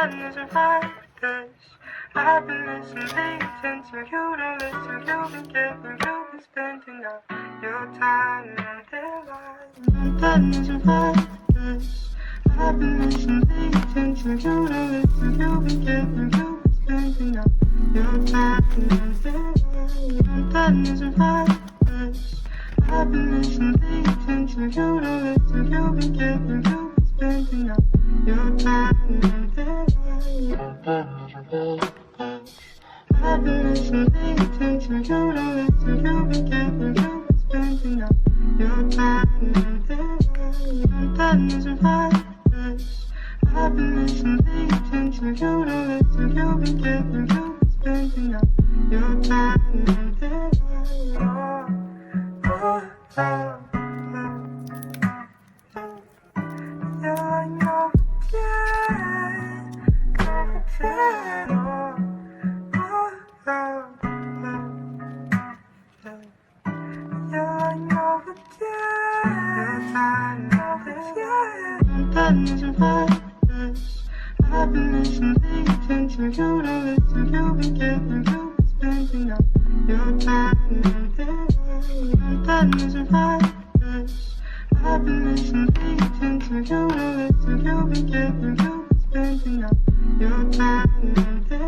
Isn't like this. I've been listening, paying attention. You don't listen, you've been getting, you've been spending all your time in their lives. That isn't like this. I've been listening, paying attention. You don't listen, you've been getting, you've been spending all your time in their lives. That isn't like this. I've been listening, paying attention. You don't listen, you've been getting, you've been spending all your time in their lives. I've been listening, paying attention. You don't listen, you've been getting, you've been spending all your time in their lives. That isn't like this. I've been listening, paying attention. You don't listen, you've been getting, you've been spending all your time in their lives. I've been listening, paying attention. You don't listen, you've been getting, you've been spending all your time in their lives. That isn't like this. I've been listening, paying attention. You don't listen, you've been getting, you've been spending all your time in their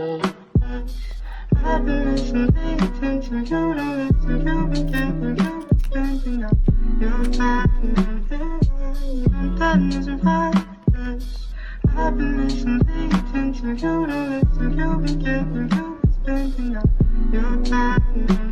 lives. I've been listening, paying attention. You don't listen, you've been getting, you've been spending all your time in their lives. That isn't like this. I've been listening, paying attention. You don't listen, you've been getting, you've been spending all your time.